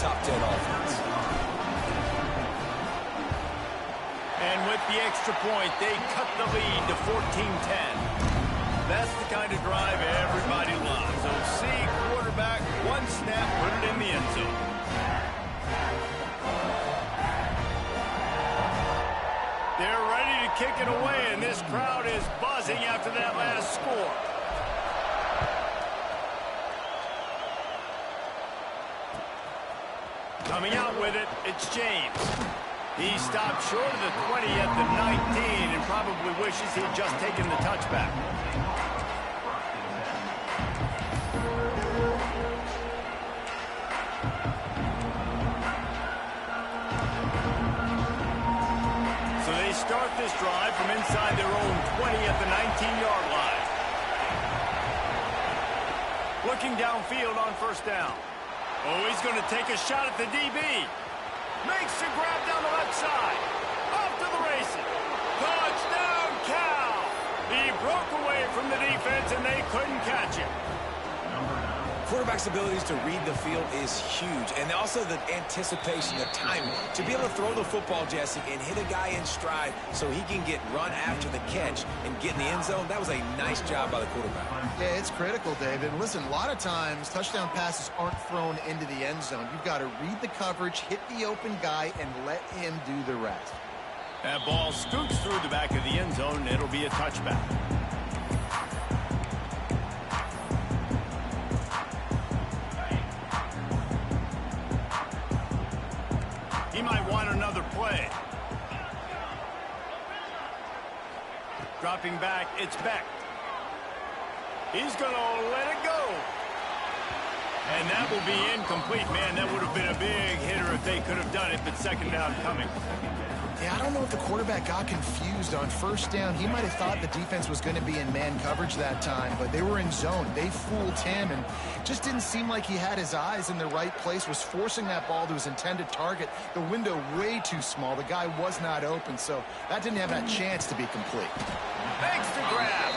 top 10 offense. And with the extra point, they cut the lead to 14-10. That's the kind of drive everybody loves. So see quarterback, one snap, put it in the end zone. They're ready to kick it away, and this crowd is buzzing after that last score. Coming out with it, it's James. He stopped short of the 20 at the 19 and probably wishes he'd just taken the touchback. So they start this drive from inside their own 20 at the 19-yard line. Looking downfield on first down. Oh, he's going to take a shot at the DB. Makes the grab down the left side. Off to the races. Touchdown, Cal. He broke away from the defense, and they couldn't catch him. Quarterback's abilities to read the field is huge, and also the anticipation, the timing. To be able to throw the football, Jesse, and hit a guy in stride so he can get run after the catch and get in the end zone, that was a nice job by the quarterback. Yeah, it's critical, David. And listen, a lot of times touchdown passes aren't thrown into the end zone. You've got to read the coverage, hit the open guy, and let him do the rest. That ball scoops through the back of the end zone, and it'll be a touchback. He might want another play. Dropping back, it's Beck. He's going to let it go. And that will be incomplete. Man, that would have been a big hitter if they could have done it, but second down coming. Yeah, I don't know if the quarterback got confused on first down. He might have thought the defense was going to be in man coverage that time, but they were in zone. They fooled him, and just didn't seem like he had his eyes in the right place, was forcing that ball to his intended target. The window way too small. The guy was not open, so that didn't have that chance to be complete. Makes the grab.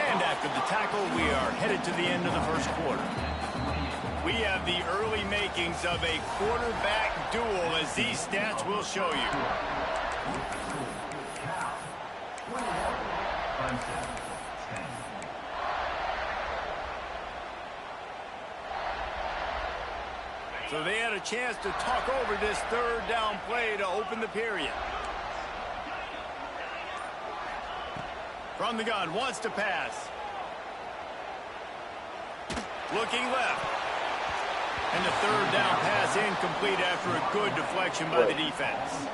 And after the tackle, we are headed to the end of the first quarter. We have the early makings of a quarterback duel, as these stats will show you. So they had a chance to talk over this third down play to open the period. From the gun, wants to pass. Looking left. And the third down pass incomplete after a good deflection by the defense.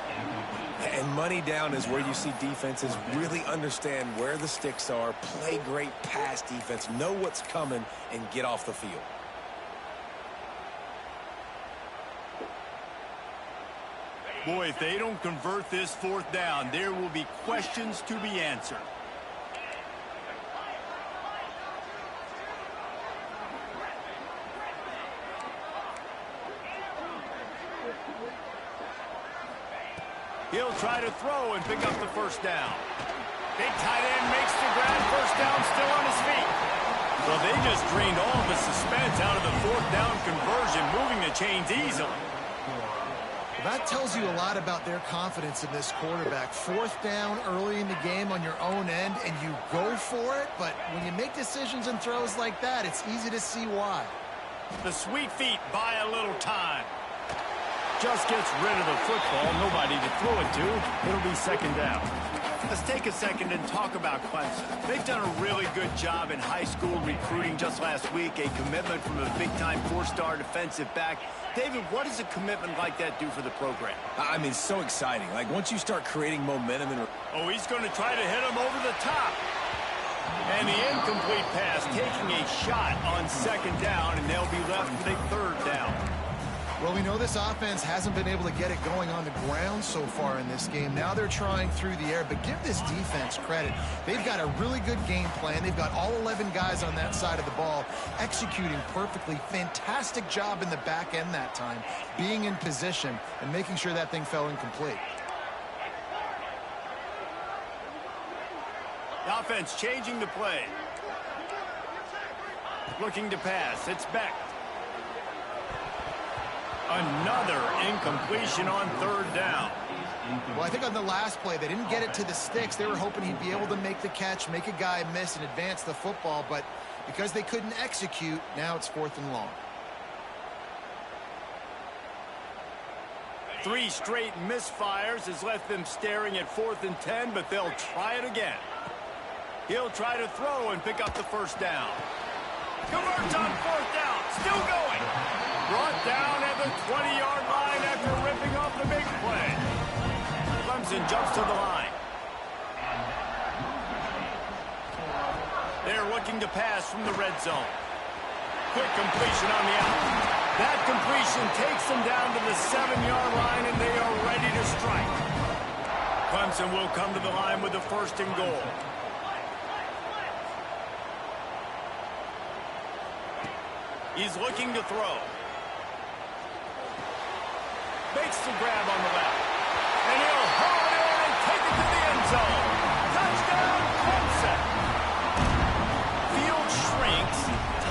And money down is where you see defenses really understand where the sticks are, play great pass defense, know what's coming, and get off the field. Boy, if they don't convert this fourth down, there will be questions to be answered. He'll try to throw and pick up the first down. Big tight end makes the grab. First down, still on his feet. Well, they just drained all the suspense out of the fourth down conversion, moving the chains easily. That tells you a lot about their confidence in this quarterback. Fourth down early in the game on your own end, and you go for it. But when you make decisions and throws like that, it's easy to see why. The sweet feet buy a little time. Just gets rid of the football, nobody to throw it to. It'll be second down. Let's take a second and talk about Clemson. They've done a really good job in high school recruiting just last week, a commitment from a big-time four-star defensive back. David, what does a commitment like that do for the program? I mean, so exciting. Like, once you start creating momentum and... Oh, he's going to try to hit him over the top. And the incomplete pass taking a shot on second down, and they'll be left with a third down. Well, we know this offense hasn't been able to get it going on the ground so far in this game. Now they're trying through the air, but give this defense credit. They've got a really good game plan. They've got all 11 guys on that side of the ball executing perfectly. Fantastic job in the back end that time, being in position and making sure that thing fell incomplete. The offense changing the play. Looking to pass. It's Beck. Another incompletion on third down. Well, I think on the last play, they didn't get it to the sticks. They were hoping he'd be able to make the catch, make a guy miss, and advance the football. But because they couldn't execute, now it's 4th and long. 3 straight misfires has left them staring at 4th and 10, but they'll try it again. He'll try to throw and pick up the first down. Converts on 4th down. Still going. Brought down at the 20-yard line after ripping off the big play. Clemson jumps to the line. They're looking to pass from the red zone. Quick completion on the out. That completion takes them down to the 7-yard line, and they are ready to strike. Clemson will come to the line with the 1st and goal. He's looking to throw. Makes the grab on the left. And he'll haul it in and take it to the end zone. Touchdown, Clemson. Field shrinks.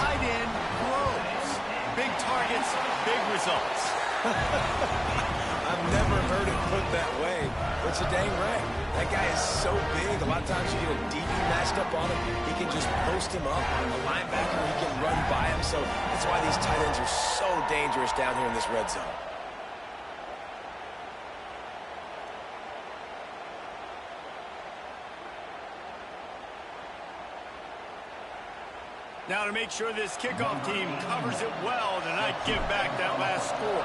Tight end grows. Big targets, big results. I've never heard it put that way, but you're dang right. That guy is so big. A lot of times you get a DB matched up on him. He can just post him up. A linebacker, he can run by him. So that's why these tight ends are so dangerous down here in this red zone. Now to make sure this kickoff team covers it well to not give back that last score.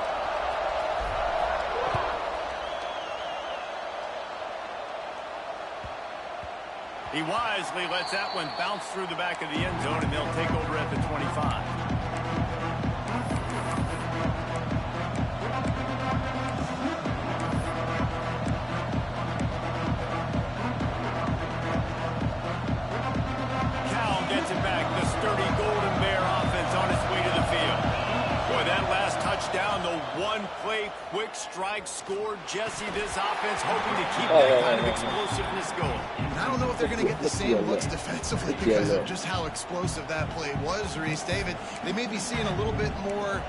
He wisely lets that one bounce through the back of the end zone, and they'll take over at the 25. Down the one-play quick strike score. Jesse, this offense hoping to keep that kind of explosiveness going. I don't know if they're going to get the same looks defensively because of just how explosive that play was, Reese. David, they may be seeing a little bit more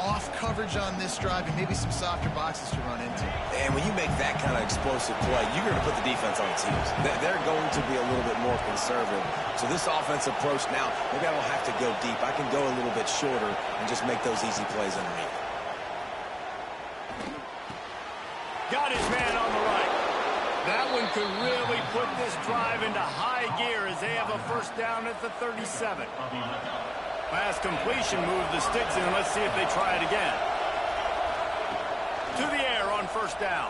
off coverage on this drive and maybe some softer boxes to run into. And when you make that kind of explosive play, you're going to put the defense on its heels. They're going to be a little bit more conservative. So this offense approach now, maybe I don't have to go deep. I can go a little bit shorter and just make those easy plays underneath. Got his man on the right. That one could really put this drive into high gear as they have a 1st down at the 37. Pass completion moved the sticks in. Let's see if they try it again. To the air on 1st down.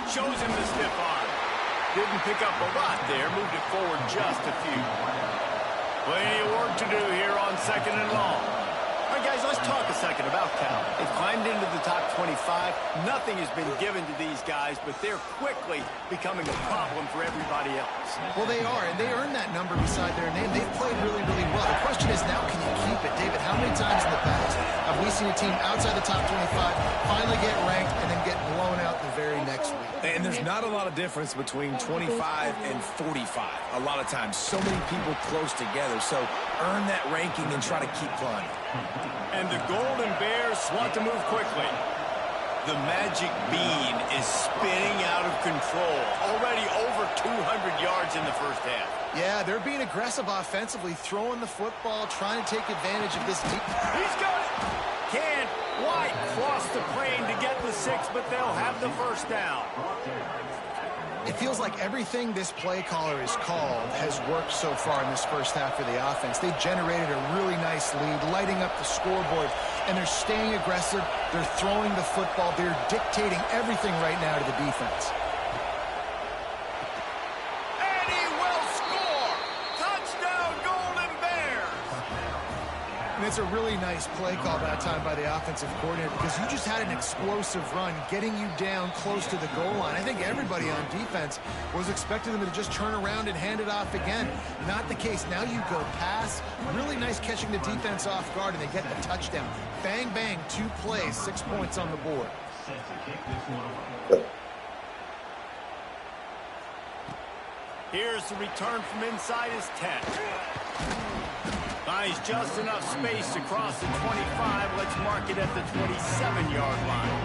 Shows him the stiff arm. Didn't pick up a lot there. Moved it forward just a few. Plenty of work to do here on 2nd and long. All right, guys, let's talk a second about Cal. They've climbed into the top 25. Nothing has been given to these guys, but they're quickly becoming a problem for everybody else. Well, they are, and they earned that number beside their name. They've played really, really well. The question is now, can you keep it? David, how many times in the past have we seen a team outside the top 25 finally get ranked and then get blown out the very next week? And there's not a lot of difference between 25 and 45. A lot of times, so many people close together. So earn that ranking and try to keep climbing. And the Golden Bears want to move quickly. The magic bean is spinning out of control. Already over 200 yards in the 1st half. Yeah, they're being aggressive offensively, throwing the football, trying to take advantage of this deep. He's got it. Can White cross the plane to get the 6, but they'll have the 1st down. It feels like everything this play caller has called has worked so far in this 1st half for the offense. They generated a really nice lead, lighting up the scoreboard, and they're staying aggressive. They're throwing the football. They're dictating everything right now to the defense. And he will score! Touchdown, Golden Bears! And it's a really nice play call that time by the offensive coordinator because you just had an explosive run getting you down close to the goal line. I think everybody on defense was expecting them to just turn around and hand it off again. Not the case. Now you go pass. Really nice catching the defense off guard, and they get the touchdown. Bang, bang, 2 plays, 6 points on the board. Here's the return from inside his 10. Finds just enough space to cross the 25. Let's mark it at the 27-yard line.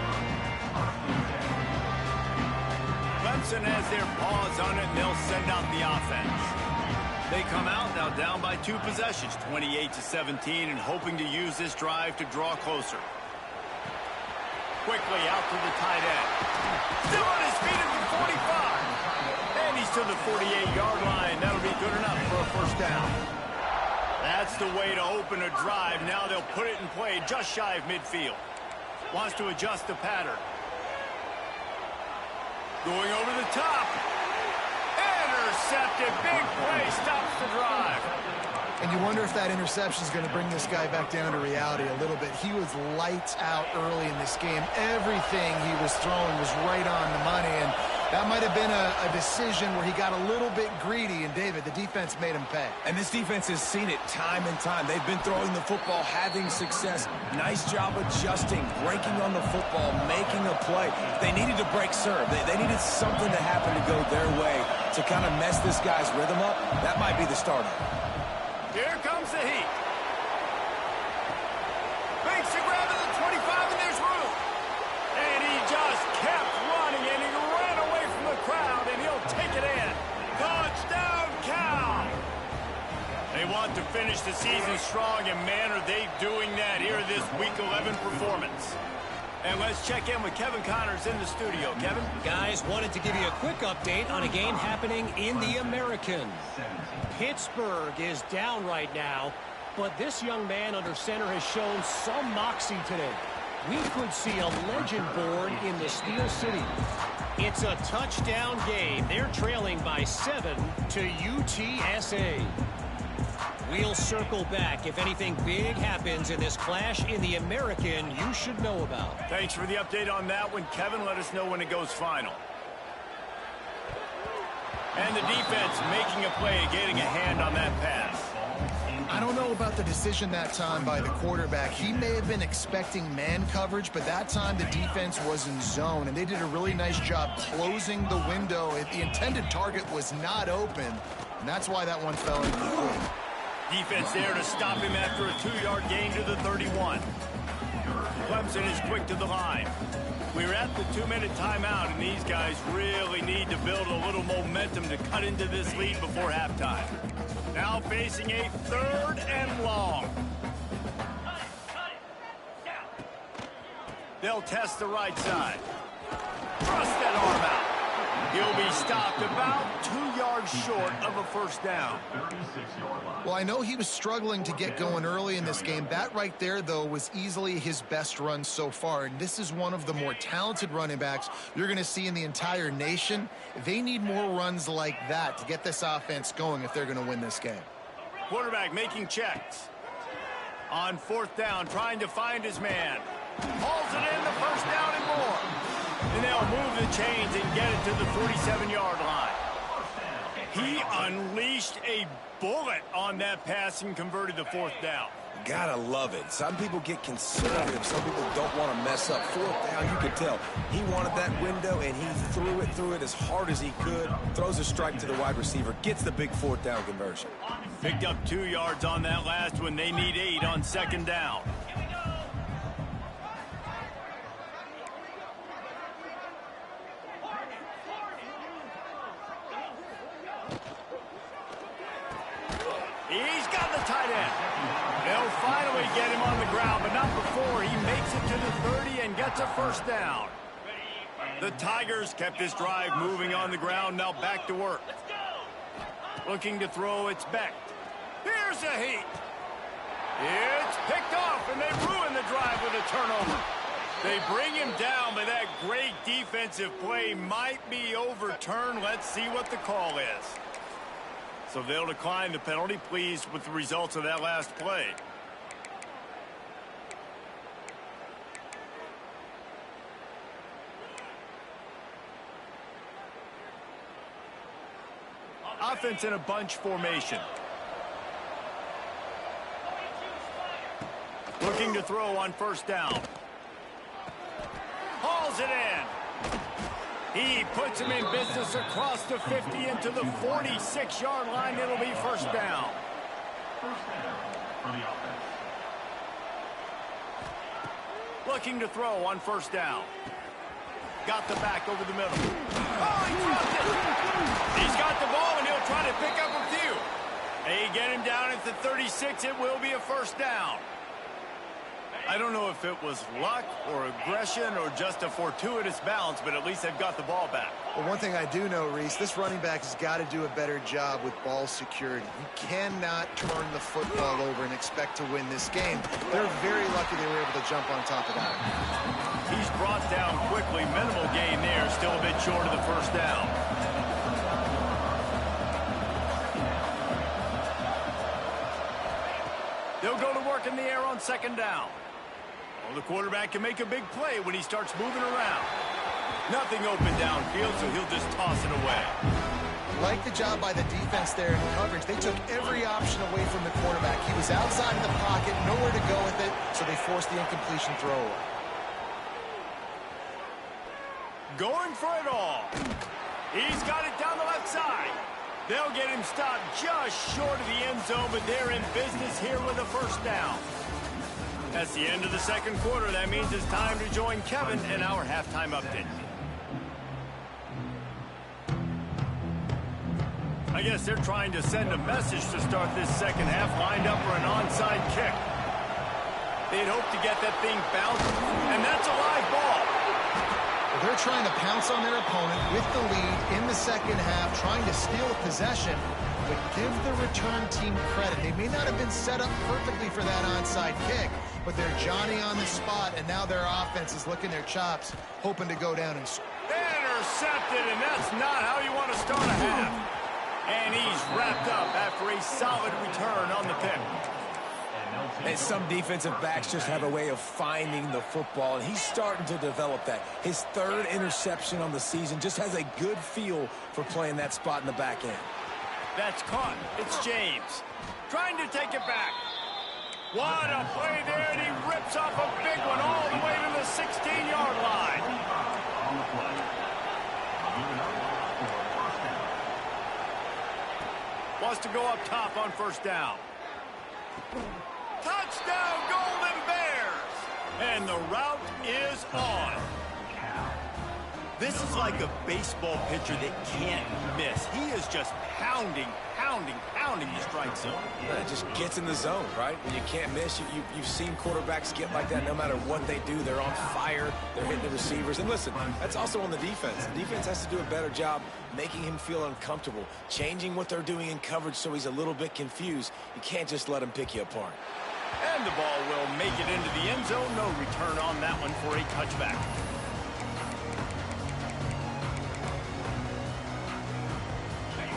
Clemson has their paws on it, and they'll send out the offense. They come out now down by 2 possessions, 28-17, and hoping to use this drive to draw closer. Quickly out to the tight end. Still on his feet at the 45. And he's to the 48-yard line. That'll be good enough for a first down. That's the way to open a drive. Now they'll put it in play just shy of midfield. Wants to adjust the pattern. Going over the top. Intercepted. Big play. Stops the drive. And you wonder if that interception is going to bring this guy back down to reality a little bit. He was lights out early in this game. Everything he was throwing was right on the money, and that might have been a decision where he got a little bit greedy, and David, the defense made him pay. And this defense has seen it time and time. They've been throwing the football, having success. Nice job adjusting, breaking on the football, making a play. They needed to break serve. They needed something to happen to go their way to kind of mess this guy's rhythm up. That might be the starter. Here comes the heat. Makes a grab at the 25, and there's room. And he just kept running, and he ran away from the crowd, and he'll take it in. Touchdown, Cal! They want to finish the season strong, and man, are they doing that here this Week 11 performance. And let's check in with Kevin Connors in the studio. Kevin? Guys, wanted to give you a quick update on a game happening in the American. Pittsburgh is down right now, but this young man under center has shown some moxie today. We could see a legend born in the Steel City. It's a touchdown game. They're trailing by 7 to UTSA. We'll circle back if anything big happens in this clash in the American you should know about. Thanks for the update on that one, Kevin. Let us know when it goes final. And the defense making a play, getting a hand on that pass. I don't know about the decision that time by the quarterback. He may have been expecting man coverage, but that time the defense was in zone, and they did a really nice job closing the window. The intended target was not open, and that's why that one fell incomplete. Defense there to stop him after a 2-yard gain to the 31. Clemson is quick to the line. We're at the 2-minute timeout, and these guys really need to build a little momentum to cut into this lead before halftime. Now facing a 3rd and long. They'll test the right side. Thrust that arm out. He'll be stopped about 2 yards short of a first down. Well, I know he was struggling to get going early in this game. That right there, though, was easily his best run so far. And this is one of the more talented running backs you're going to see in the entire nation. They need more runs like that to get this offense going if they're going to win this game. Quarterback making checks. On 4th down, trying to find his man. Hauls it in, the first down and more. And they'll move the chains and get it to the 47-yard line. He unleashed a bullet on that pass and converted the 4th down. Gotta love it. Some people get conservative. Some people don't want to mess up. 4th down, you can tell. He wanted that window, and he threw it as hard as he could. Throws a strike to the wide receiver. Gets the big 4th down conversion. Picked up 2 yards on that last one. They need 8 on 2nd down. He's got the tight end. They'll finally get him on the ground, but not before he makes it to the 30 and gets a first down. The Tigers kept this drive moving on the ground, now back to work. Looking to throw, it's Beck. Here's a heat. It's picked off, and they ruin the drive with a turnover. They bring him down, but that great defensive play might be overturned. Let's see what the call is. So they'll decline the penalty. Pleased with the results of that last play. Offense in a bunch formation. Looking to throw on 1st down. Hauls it in. He puts him in business across the 50 into the 46-yard line. It'll be first down. Looking to throw on first down. Got the back over the middle. Oh, he dropped it. He's got the ball, and he'll try to pick up a few. They get him down at the 36. It will be a first down. I don't know if it was luck or aggression or just a fortuitous bounce, but at least they've got the ball back. Well, one thing I do know, Reese, this running back has got to do a better job with ball security. You cannot turn the football over and expect to win this game. They're very lucky they were able to jump on top of that. He's brought down quickly. Minimal gain there. Still a bit short of the first down. They'll go to work in the air on second down. Well, the quarterback can make a big play when he starts moving around. Nothing open downfield, so he'll just toss it away. Like the job by the defense there in coverage. They took every option away from the quarterback. He was outside of the pocket, nowhere to go with it, so they forced the incompletion throw away. Going for it all. He's got it down the left side. They'll get him stopped just short of the end zone, but they're in business here with a first down. That's the end of the second quarter. That means it's time to join Kevin in our halftime update. I guess they're trying to send a message to start this second half, lined up for an onside kick. They'd hope to get that thing bounced, and that's a live ball. Well, they're trying to pounce on their opponent with the lead in the second half, trying to steal possession. But give the return team credit. They may not have been set up perfectly for that onside kick, but they're Johnny on the spot, and now their offense is licking their chops, hoping to go down and score. Intercepted, and that's not how you want to start a half. And he's wrapped up after a solid return on the pick. And some defensive backs just have a way of finding the football, and he's starting to develop that. His third interception on the season, just has a good feel for playing that spot in the back end. That's caught. It's James. Trying to take it back. What a play there, and he rips off a big one all the way to the 16-yard line. Wants to go up top on first down. Touchdown, Golden Bears! And the route is on. This is like a baseball pitcher that can't miss. He is just pounding the strike zone. It just gets in the zone, right? When you can't miss, you've seen quarterbacks get like that no matter what they do. They're on fire. They're hitting the receivers. And listen, that's also on the defense. The defense has to do a better job making him feel uncomfortable, changing what they're doing in coverage so he's a little bit confused. You can't just let him pick you apart. And the ball will make it into the end zone. No return on that one for a touchback.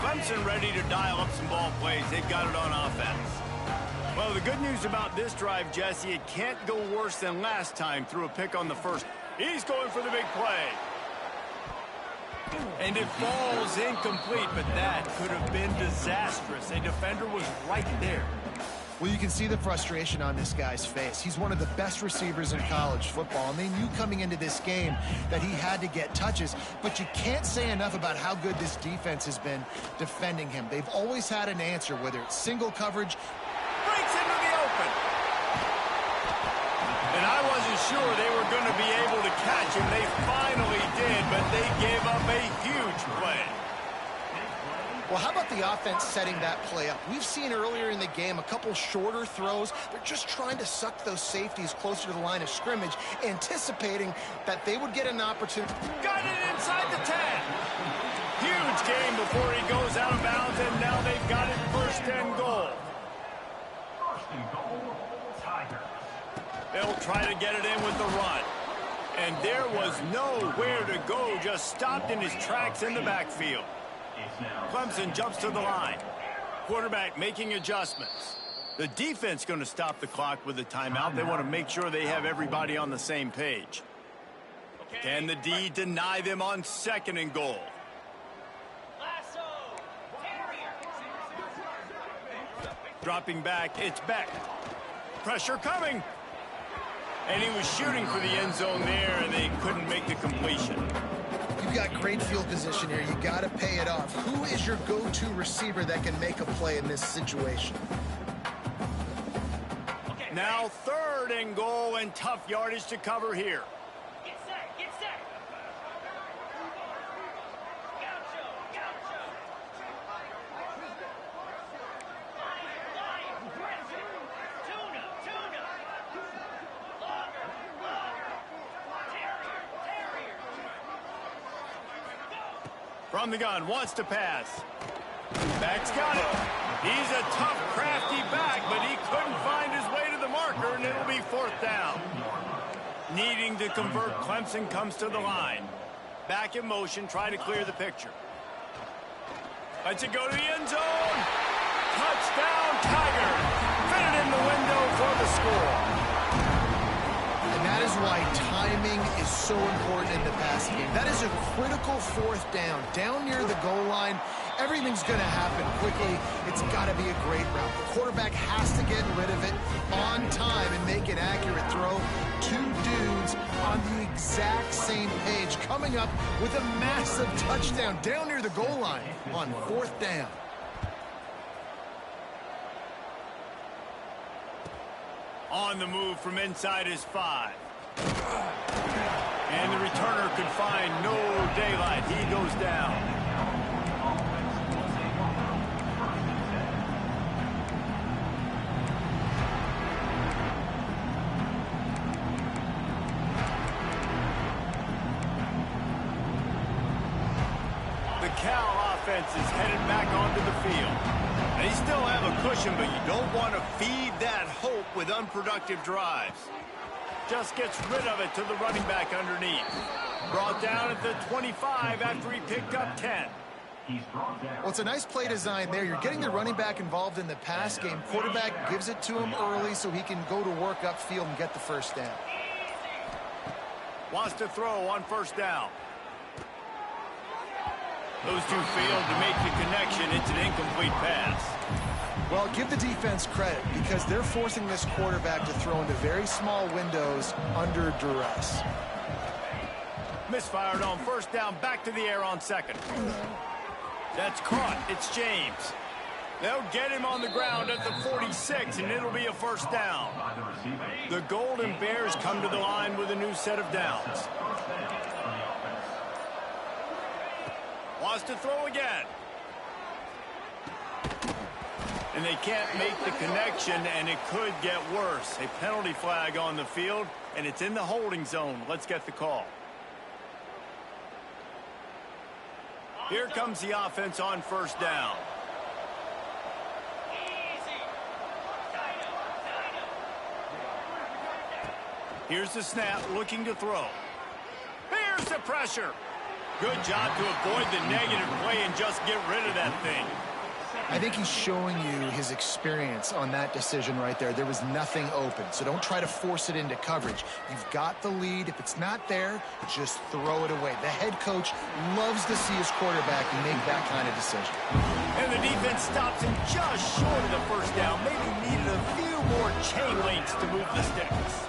Clemson ready to dial up some ball plays. They've got it on offense. Well, the good news about this drive, Jesse, it can't go worse than last time through a pick on the first. He's going for the big play. And it falls incomplete, but that could have been disastrous. A defender was right there. Well, you can see the frustration on this guy's face. He's one of the best receivers in college football, and they knew coming into this game that he had to get touches, but you can't say enough about how good this defense has been defending him. They've always had an answer, whether it's single coverage. Breaks into the open. And I wasn't sure they were going to be able to catch him. They finally did, but they gave up a huge play. Well, how about the offense setting that play up? We've seen earlier in the game a couple shorter throws. They're just trying to suck those safeties closer to the line of scrimmage, anticipating that they would get an opportunity. Got it inside the 10. Huge game before he goes out of bounds, and now they've got it first and goal. They'll try to get it in with the run. And there was nowhere to go, just stopped in his tracks in the backfield. Clemson jumps to the line. Quarterback making adjustments. The defense going to stop the clock with a timeout. They want to make sure they have everybody on the same page. Can the D deny them on second and goal? Dropping back, it's Beck. Pressure coming. And he was shooting for the end zone there, and they couldn't make the completion. You've got great field position here. You got to pay it off. Who is your go-to receiver that can make a play in this situation? Now 3rd and goal, and tough yardage to cover here. Get set, get set. Gaucho, gaucho. Lion, aggressive. Tuna, tuna. Logger, logger. Terrier, terrier. From the gun, wants to pass. Back's got it. He's a tough, crafty back, but he couldn't find his way to the marker, and it'll be 4th down. Needing to convert, Clemson comes to the line. Back in motion, try to clear the picture. Lets it go to the end zone. Touchdown, Tigers. Fit it in the window for the score. And that is why timing is so important in the passing game. That is a critical 4th down. Down near the goal line, everything's going to happen quickly. It's got to be a great route. The quarterback has to get rid of it on time and make an accurate throw. 2 dudes on the exact same page, coming up with a massive touchdown down near the goal line on 4th down. On the move from inside his 5. And the returner could find no daylight. He goes down. The Cal offense is headed back onto the field. They still have a cushion, but you don't want to feed that hope with unproductive drives. Just gets rid of it to the running back underneath. Brought down at the 25 after he picked up 10. Well, it's a nice play design there. You're getting the running back involved in the pass game. Quarterback gives it to him early so he can go to work upfield and get the 1st down. Wants to throw on 1st down. Those two failed to make the connection. It's an incomplete pass. Well, give the defense credit because they're forcing this quarterback to throw into very small windows under duress. Misfired on 1st down, back to the air on 2nd. That's caught. It's James. They'll get him on the ground at the 46, and it'll be a 1st down. The Golden Bears come to the line with a new set of downs. Wants to throw again. And they can't make the connection, and it could get worse. A penalty flag on the field, and it's in the holding zone. Let's get the call. Here comes the offense on 1st down. Here's the snap, looking to throw. Here's the pressure. Good job to avoid the negative play and just get rid of that thing. I think he's showing you his experience on that decision right there. There was nothing open, so don't try to force it into coverage. You've got the lead. If it's not there, just throw it away. The head coach loves to see his quarterback make that kind of decision. And the defense stops him just short of the 1st down. Maybe needed a few more chain links to move the sticks.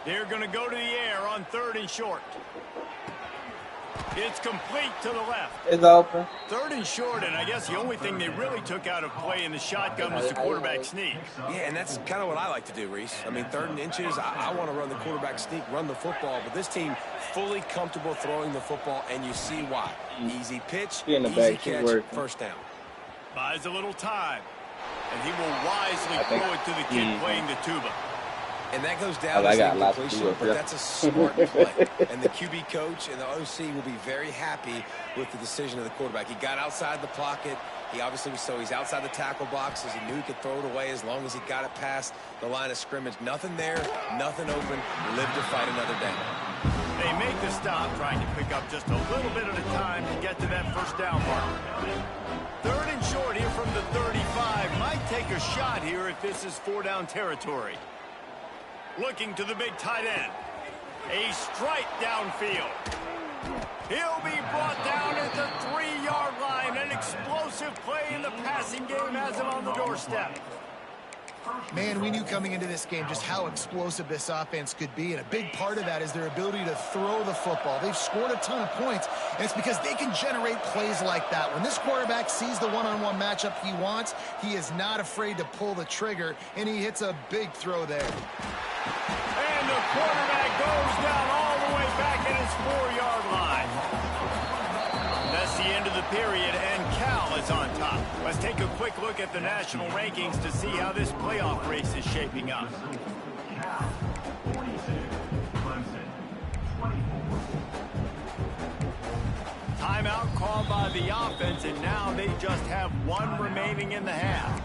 They're going to go to the air on 3rd and short. It's complete to the left. It's open. 3rd and short, and I guess the only thing they really took out of play in the shotgun was the quarterback sneak. Yeah, and that's kind of what I like to do, Reese. I mean, 3rd and inches, I want to run the quarterback sneak, run the football, but this team fully comfortable throwing the football, and you see why. Easy pitch, easy catch, 1st down. Buys a little time, and he will wisely throw it to the kid playing the tuba. And that goes down as incompletion, but that's a smart play. And the QB coach and the OC will be very happy with the decision of the quarterback. He got outside the pocket. He obviously was he's outside the tackle boxes. He knew he could throw it away as long as he got it past the line of scrimmage. Nothing there, nothing open. Live to fight another down. They make the stop, trying to pick up just a little bit at a time to get to that 1st down mark. 3rd and short here from the 35. Might take a shot here if this is 4-down territory. Looking to the big tight end. A strike downfield. He'll be brought down at the 3-yard line. An explosive play in the passing game has him on the doorstep. Man, we knew coming into this game just how explosive this offense could be, and a big part of that is their ability to throw the football. They've scored a ton of points, and it's because they can generate plays like that. When this quarterback sees the one-on-one matchup he wants, he is not afraid to pull the trigger, and he hits a big throw there. And the quarterback goes down all the way back at his 4-yard line. That's the end of the period, and Cal is on top. Let's take a quick look at the national rankings to see how this playoff race is shaping up. Timeout called by the offense, and now they just have one remaining in the half.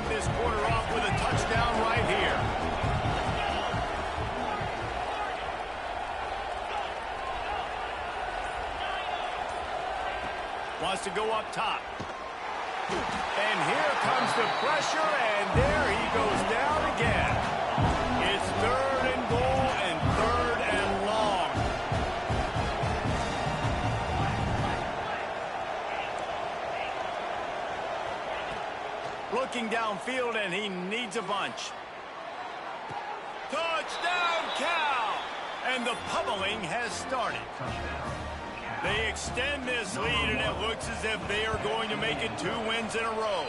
This quarter off with a touchdown right here. Wants to go up top. And here comes the pressure, and there he goes down again. It's 3rd and goal and 3rd and long. Looking downfield, and he needs a bunch. Touchdown, Cal! And the pummeling has started. They extend this lead, and it looks as if they are going to make it 2 wins in a row.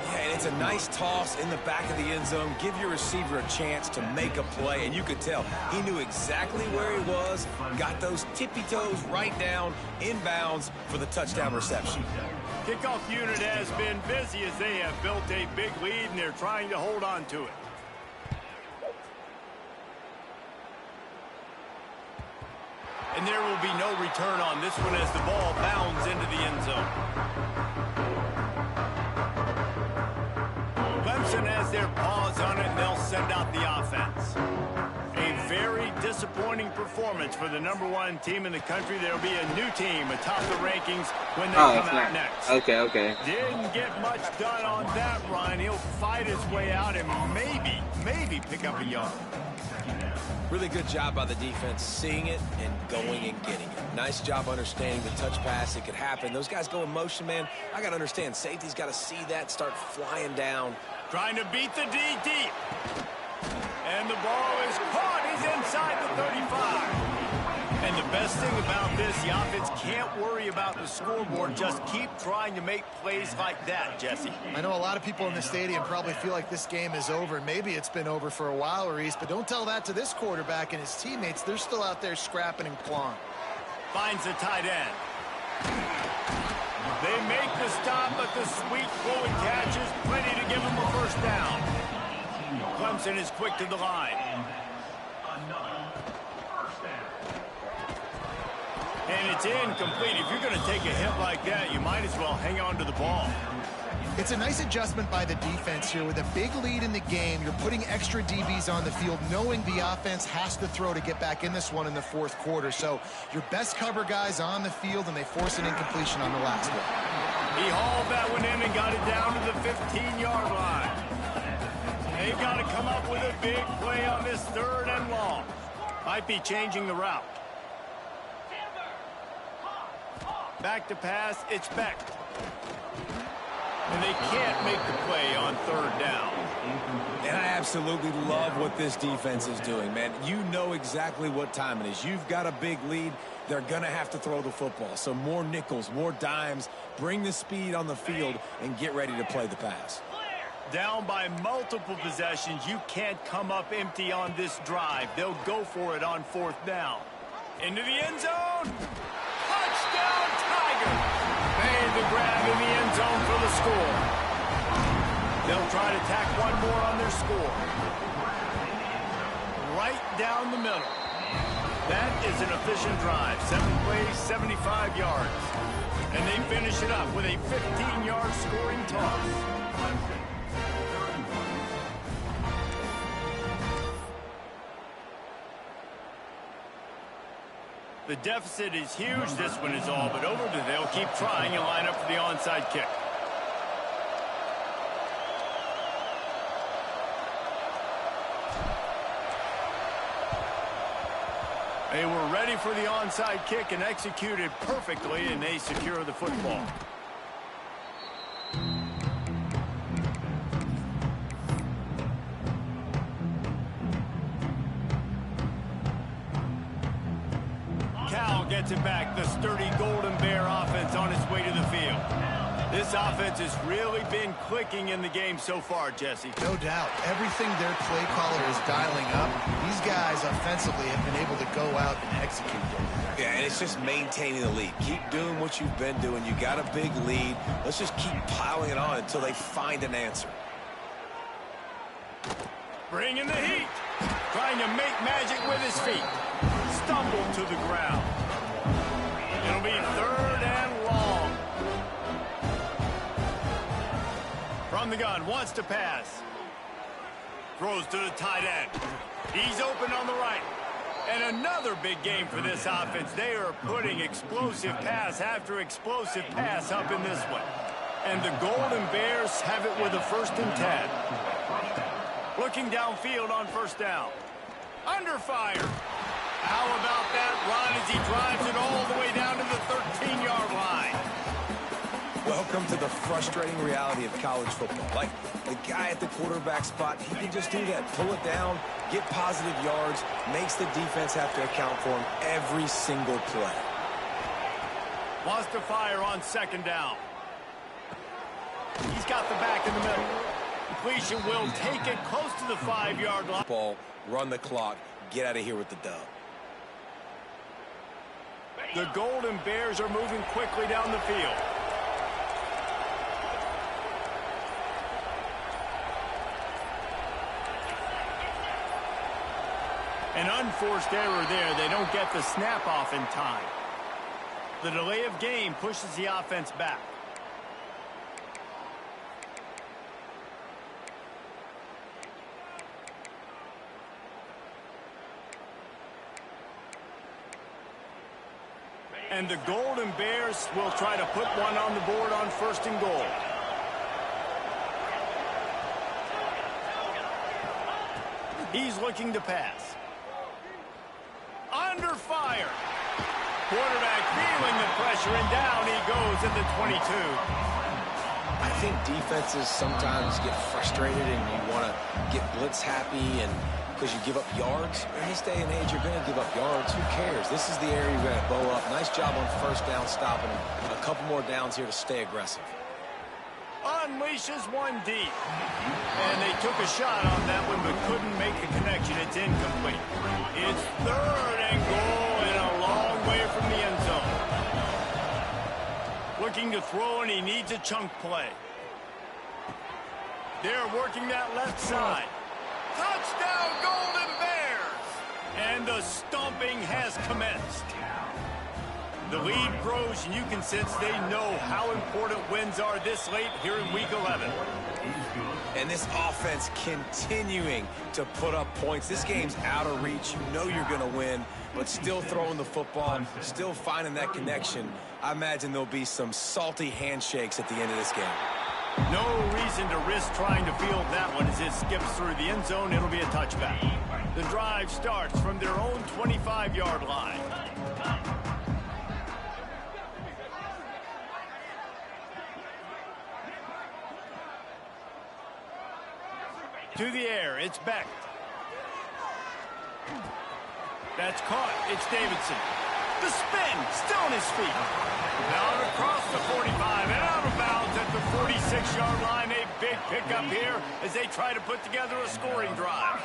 Yeah, and it's a nice toss in the back of the end zone. Give your receiver a chance to make a play, and you could tell he knew exactly where he was, got those tippy toes right down, inbounds for the touchdown reception. Kickoff unit has been busy as they have built a big lead, and they're trying to hold on to it. And there will be no return on this one as the ball bounds into the end zone. Clemson has their paws on it, and they'll send out the offense. A very disappointing performance for the #1 team in the country. There'll be a new team atop the rankings when they come out next. Okay. Didn't get much done on that run. He'll fight his way out and maybe pick up a yard. Really good job by the defense seeing it and going and getting it. Nice job understanding the touch pass. It could happen. Those guys go in motion, man. I got to understand. Safety's got to see that, start flying down. Trying to beat the D deep. And the ball is caught. He's inside the 35. And the best thing about this, the offense can't worry about the scoreboard. Just keep trying to make plays like that, Jesse. I know a lot of people in the stadium probably feel like this game is over. Maybe it's been over for a while, Reese, but don't tell that to this quarterback and his teammates. They're still out there scrapping and clawing. Finds the tight end. They make the stop, but the sweet flowing catch is plenty to give them a first down. Clemson is quick to the line. And it's incomplete. If you're going to take a hit like that, you might as well hang on to the ball. It's a nice adjustment by the defense here. With a big lead in the game, you're putting extra DBs on the field, knowing the offense has to throw to get back in this one in the 4th quarter. So your best cover guys on the field, and they force an incompletion on the last one. He hauled that one in and got it down to the 15-yard line. They've got to come up with a big play on this 3rd and long. Might be changing the route. Back to pass, it's Beck. And they can't make the play on 3rd down. And I absolutely love what this defense is doing, man. You know exactly what time it is. You've got a big lead. They're going to have to throw the football. So more nickels, more dimes, bring the speed on the field, and get ready to play the pass. Down by multiple possessions, you can't come up empty on this drive. They'll go for it on 4th down. Into the end zone. Touchdown, Tiger. Made the grab in the end zone for the score. They'll try to tack one more on their score. Right down the middle. That is an efficient drive. 7 plays, 75 yards. And they finish it up with a 15-yard scoring toss. The deficit is huge. This one is all but over. They'll keep trying and line up for the onside kick. They were ready for the onside kick and executed perfectly, and they secure the football. Cal gets it back. The sturdy Golden Bear offense on its way to the field. This offense has really been clicking in the game so far, Jesse. No doubt. Everything their play caller is dialing up, these guys offensively have been able to go out and execute them. Yeah, and it's just maintaining the lead. Keep doing what you've been doing. You got a big lead. Let's just keep piling it on until they find an answer. Bringing the heat. Trying to make magic with his feet. Stumbled to the ground. It'll be 3rd and long. From the gun, wants to pass. Throws to the tight end. He's open on the right. And another big game for this offense. They are putting explosive pass after explosive pass up in this one. And the Golden Bears have it with a 1st and 10. Looking downfield on 1st down. Under fire. How about that run as he drives it all the way down to the 13-yard line? Welcome to the frustrating reality of college football. Like, the guy at the quarterback spot, he can just do that. Pull it down, get positive yards, makes the defense have to account for him every single play. Wants to fire on 2nd down. He's got the back in the middle. Completion will take it close to the 5-yard line. Ball, run the clock, get out of here with the dub. The Golden Bears are moving quickly down the field. An unforced error there. They don't get the snap off in time. The delay of game pushes the offense back. And the Golden Bears will try to put one on the board on 1st and goal. He's looking to pass. Under fire. Quarterback feeling the pressure, and down he goes at the 22. I think defenses sometimes get frustrated and you want to get blitz happy and because you give up yards. In this day and age, you're going to give up yards. Who cares? This is the area you're going to bow up. Nice job on 1st down stopping him. A couple more downs here to stay aggressive. Unleashes one deep. And they took a shot on that one but couldn't make the connection. It's incomplete. It's 3rd and goal and a long way from the end zone. Looking to throw, and he needs a chunk play. They're working that left side. Touchdown, Golden Bears! And the stomping has commenced. The lead grows, and you can sense they know how important wins are this late here in Week 11. And this offense continuing to put up points. This game's out of reach. You know you're going to win, but still throwing the football, still finding that connection. I imagine there'll be some salty handshakes at the end of this game. No reason to risk trying to field that one as it skips through the end zone. It'll be a touchback. The drive starts from their own 25-yard line. To the air, it's Beck. That's caught. It's Davidson. The spin, still on his feet. Now across the 45 and out of bounds at the 46-yard line. A big pickup here as they try to put together a scoring drive.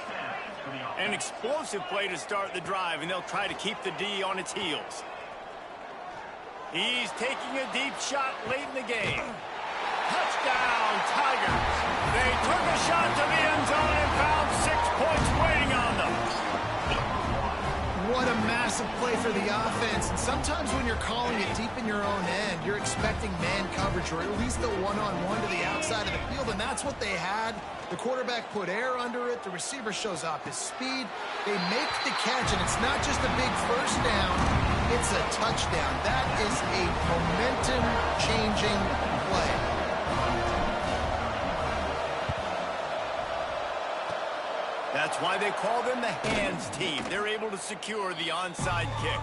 An explosive play to start the drive, and they'll try to keep the D on its heels. He's taking a deep shot late in the game. Touchdown, Tigers. They took a shot to the end zone and found 6 points waiting on them. What a massive play for the offense. And sometimes when you're calling it deep in your own end, you're expecting man coverage or at least a one-on-one to the outside of the field, and that's what they had. The quarterback put air under it. The receiver shows off his speed. They make the catch, and it's not just a big 1st down. It's a touchdown. That is a momentum-changing play. That's why they call them the hands team. They're able to secure the onside kick.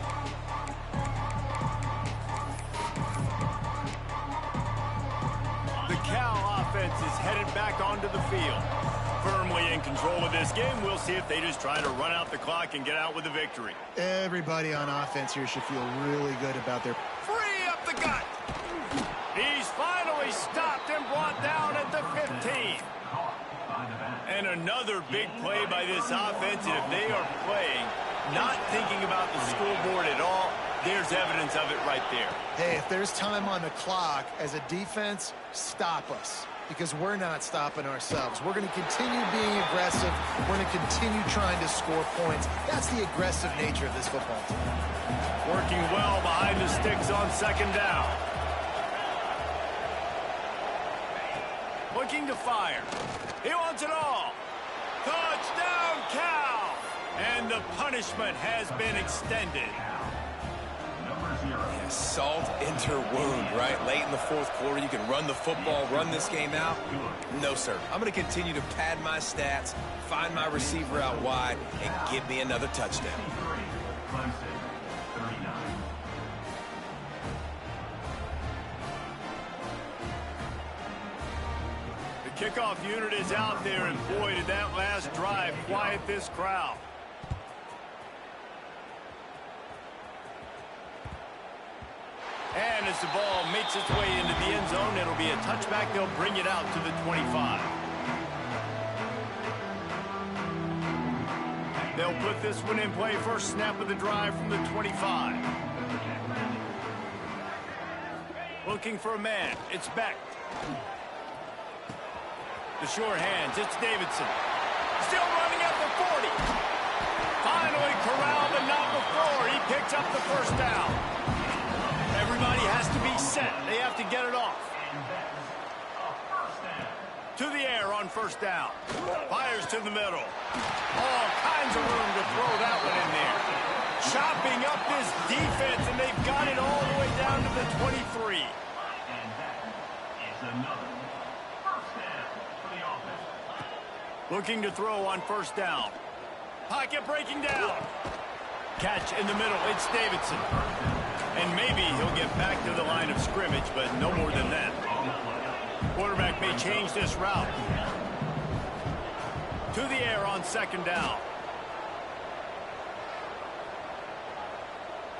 The Cal offense is headed back onto the field. Firmly in control of this game. We'll see if they just try to run out the clock and get out with a victory. Everybody on offense here should feel really good about their... Free up the gut. He's finally stopped and brought down at the 15. And another big play by this offense. And if they are playing, not thinking about the scoreboard at all, there's evidence of it right there. Hey, if there's time on the clock, as a defense, stop us. Because we're not stopping ourselves. We're going to continue being aggressive. We're going to continue trying to score points. That's the aggressive nature of this football team. Working well behind the sticks on second down. Looking to fire. He wants it all. Touchdown, Cal! And the punishment has been extended. Yeah, salt enter wound, right? Late in the fourth quarter, you can run the football, run this game out. No, sir. I'm going to continue to pad my stats, find my receiver out wide, and give me another touchdown. The kickoff unit is out there, and boy, did that last drive quiet this crowd. And as the ball makes its way into the end zone, it'll be a touchback. They'll bring it out to the 25. They'll put this one in play. First snap of the drive from the 25. Looking for a man. It's Beck. The sure hands. It's Davidson. Still running at the 40. Finally corralled, but not before. He picks up the first down. Everybody has to be set. They have to get it off. To the air on first down. Fires to the middle. All kinds of room to throw that one in there. Chopping up this defense, and they've got it all the way down to the 23. And that is another first down for the offense. Looking to throw on first down. Pocket breaking down. Catch in the middle. It's Davidson. And maybe he'll get back to the line of scrimmage, but no more than that. Quarterback may change this route. To the air on second down.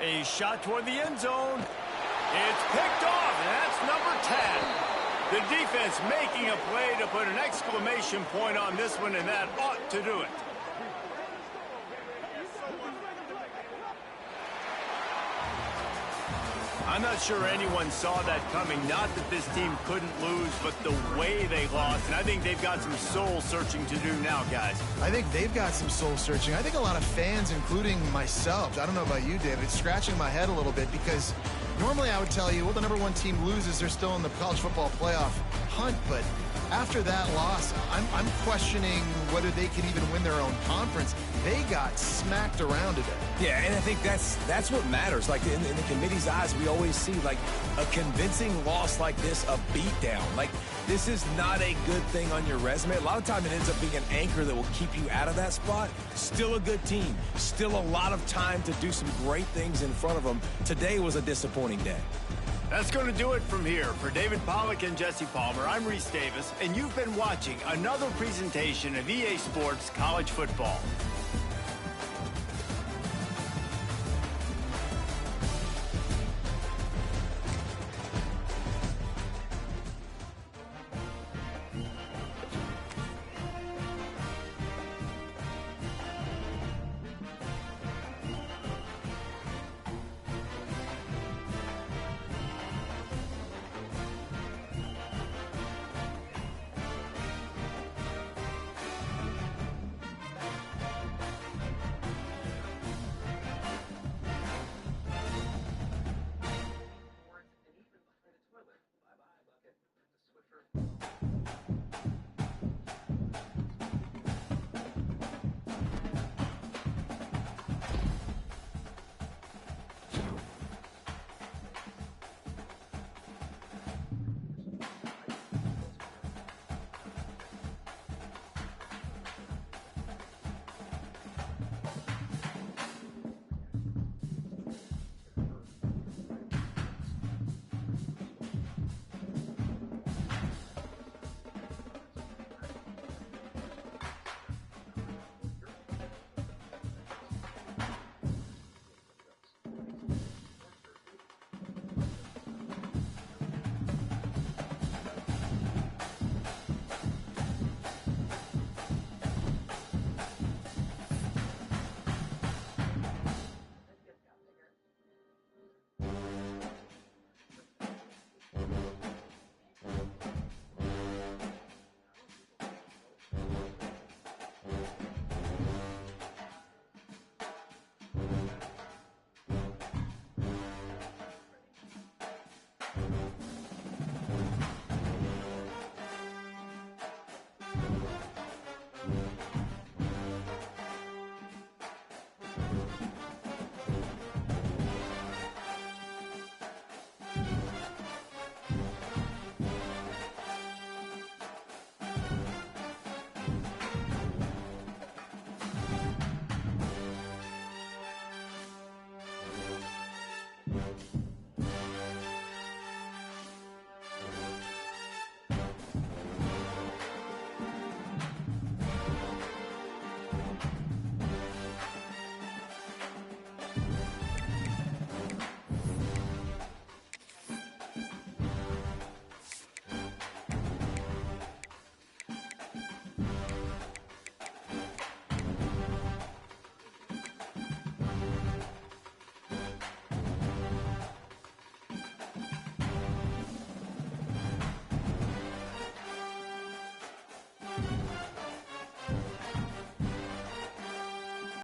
A shot toward the end zone. It's picked off, and that's number 10. The defense making a play to put an exclamation point on this one, and that ought to do it. I'm not sure anyone saw that coming. Not that this team couldn't lose, but the way they lost. And I think they've got some soul-searching to do now, guys. I think they've got some soul-searching. I think a lot of fans, including myself, I don't know about you, David, scratching my head a little bit because normally I would tell you, well, the number one team loses, they're still in the college football playoff hunt. But after that loss, I'm questioning whether they can even win their own conference. They got smacked around today. Yeah, and I think that's what matters. Like in the committee's eyes, we always see like a convincing loss like this, a beatdown. Like this is not a good thing on your resume. A lot of time it ends up being an anchor that will keep you out of that spot. Still a good team. Still a lot of time to do some great things in front of them. Today was a disappointing day. That's going to do it from here. For David Pollack and Jesse Palmer, I'm Reese Davis, and you've been watching another presentation of EA Sports College Football.